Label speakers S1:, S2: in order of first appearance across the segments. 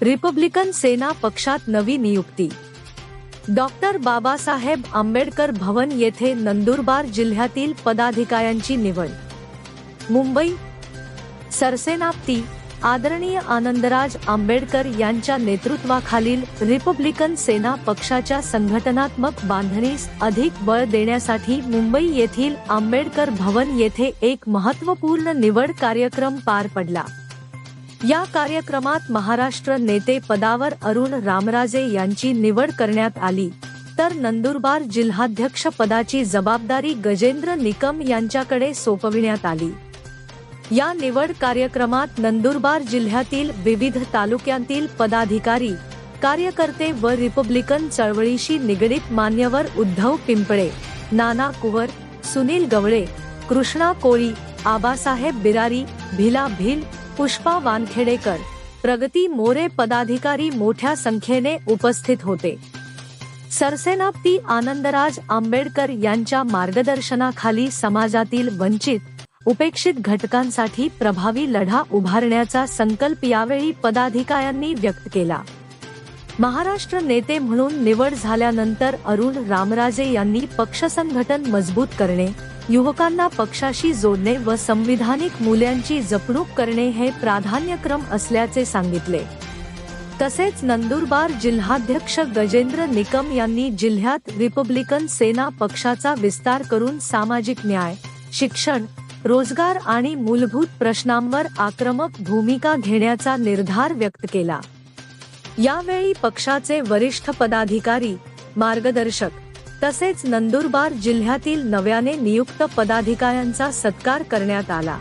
S1: Republican सेना पक्षात नवी नियुक्ती। डॉक्टर बाबासाहेब आंबेडकर भवन येथे नंदुरबार जिल्ह्यातील पदाधिकाऱ्यांची निवड। मुंबई। सरसेनापती आदरणीय आनंदराज आंबेडकर यांच्या नेतृत्वाखालील रिपब्लिकन सेना पक्षाच्या संघटनात्मक बांधणीस अधिक बळ देण्यासाठी मुंबई येथील आंबेडकर भवन येथे एक महत्त्वपूर्ण निवड कार्यक्रम पार पडला। या कार्यक्रमात महाराष्ट्र नेते पदावर अरुण रामराजे यांची निवड करण्यात आली, तर नंदुरबार जिल्हाध्यक्ष पदाची जबाबदारी गजेंद्र निकम यांच्याकडे सोपविण्यात आली। या निवड कार्यक्रमात नंदुरबार जिल्ह्यातील विविध तालुक्यांतील पदाधिकारी, कार्यकर्ते व रिपब्लिकन चळवळीशी निगडीत मान्यवर उद्धव पिंपळे, नाना कुवर, सुनील गवळे, कृष्णा कोळी, आबासाहेब बिरारी, भिला भिल, पुष्पा वानखेडेकर, प्रगती मोरे पदाधिकारी मोठ्या संख्येने उपस्थित होते। सरसेनापती आनंदराज आंबेडकर यांच्या मार्गदर्शनाखाली समाजातील वंचित, उपेक्षित घटकांसाठी प्रभावी लढा उभारण्याचा संकल्प यावेळी पदाधिकाऱ्यांनी व्यक्त केला। महाराष्ट्र नेते म्हणून निवड झाल्यानंतर अरुण रामराजे यांनी पक्ष संघटन मजबूत करणे, युवकांना पक्षाशी जोडणे व संविधानिक मूल्यांची जपणूक करणे हे प्राधान्यक्रम असल्याचे सांगितले। तसेच नंदुरबार जिल्हाध्यक्ष गजेंद्र निकम यांनी जिल्ह्यात रिपब्लिकन सेना पक्षाचा विस्तार करून सामाजिक न्याय, शिक्षण, रोजगार आणि मूलभूत प्रश्नांवर आक्रमक भूमिका घेण्याचा निर्धार व्यक्त केला। यावेळी पक्षाचे वरिष्ठ पदाधिकारी, मार्गदर्शक तसेच नंदुरबार जिल्ह्यातील नव्याने नियुक्त पदाधिकाऱ्यांचा सत्कार करण्यात आला।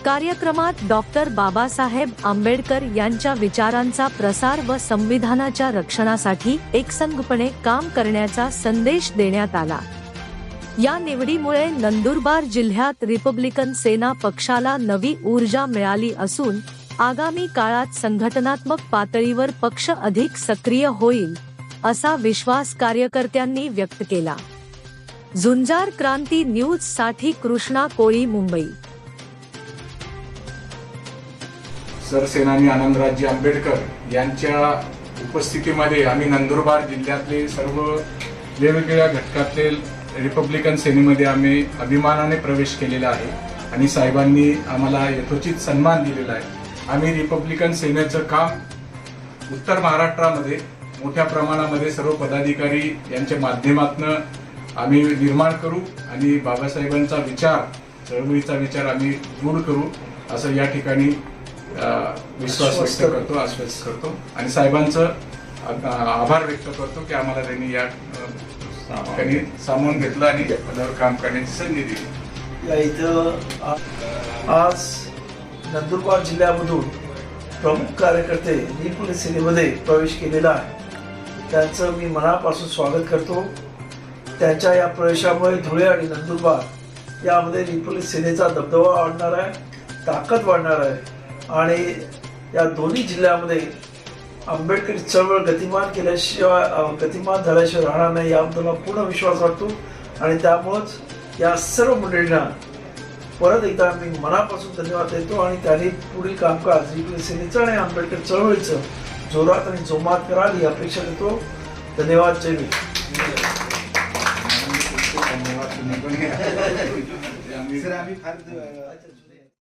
S1: कार्यक्रमात डॉक्टर बाबासाहेब आंबेडकर यांच्या विचारांचा प्रसार व संविधानाच्या रक्षणासाठी एकसंघपणे काम करण्याचा संदेश देण्यात आला। या निवडीमुळे नंदुरबार जिल्ह्यात रिपब्लिकन सेना पक्षाला नवी ऊर्जा मिळाली असून आगामी काळात संघटनात्मक पातळीवर पक्ष अधिक सक्रिय होईल, असा विश्वास कार्यकर्त्यांनी व्यक्त केला। झुंजार क्रांती न्यूज साठी कृष्णा कोळी, मुंबई।
S2: सरसेनानी आनंदराज आंबेडकर यांच्या उपस्थितीमध्ये आम्ही नंदुरबार जिल्ह्यातले सर्व वेगवेगळ्या घटकातले रिपब्लिकन सेनेमध्ये आम्ही अभिमानाने प्रवेश केलेला आहे आणि साहेबांनी आम्हाला यथोचित सन्मान दिलेला आहे। आम्ही रिपब्लिकन सेनेचं काम उत्तर महाराष्ट्रामध्ये मोठ्या प्रमाणामध्ये सर्व पदाधिकारी यांच्या माध्यमातून आम्ही निर्माण करू आणि बाबासाहेबांचा विचार, चळवळीचा विचार आम्ही दृढ करू, असं या ठिकाणी विश्वास व्यक्त करतो, आश्वासित करतो आणि साहेबांचं आभार व्यक्त करतो की आम्हाला त्यांनी या ठिकाणी सामावून घेतलं आणि पदावर काम करण्याची संधी दिली।
S3: या इथं आज नंदुरबार जिल्ह्यामधून प्रमुख कार्यकर्ते रिपब्लिकन सेनेमध्ये प्रवेश केलेला आहे, त्यांचं मी मनापासून स्वागत करतो। त्यांच्या या प्रवेशामुळे धुळे आणि नंदुरबार यामध्ये रिपब्लिकन सेनेचा दबदबा वाढणार आहे, ताकद वाढणार आहे आणि या दोन्ही जिल्ह्यामध्ये आंबेडकरी चळवळ गतिमान झाल्याशिवाय राहणार नाही, याबद्दल मला पूर्ण विश्वास वाटतो आणि त्यामुळेच या सर्व मंडळींना परत एकदा मी मनापासून धन्यवाद देतो आणि त्यांनी पुढील कामकाज रिपब्लिकन सेनेचं आणि आंबेडकर चळवळीचं जोरात आणि जोमात कराल ही अपेक्षा देतो। धन्यवाद। जय भीम।
S2: धन्यवाद।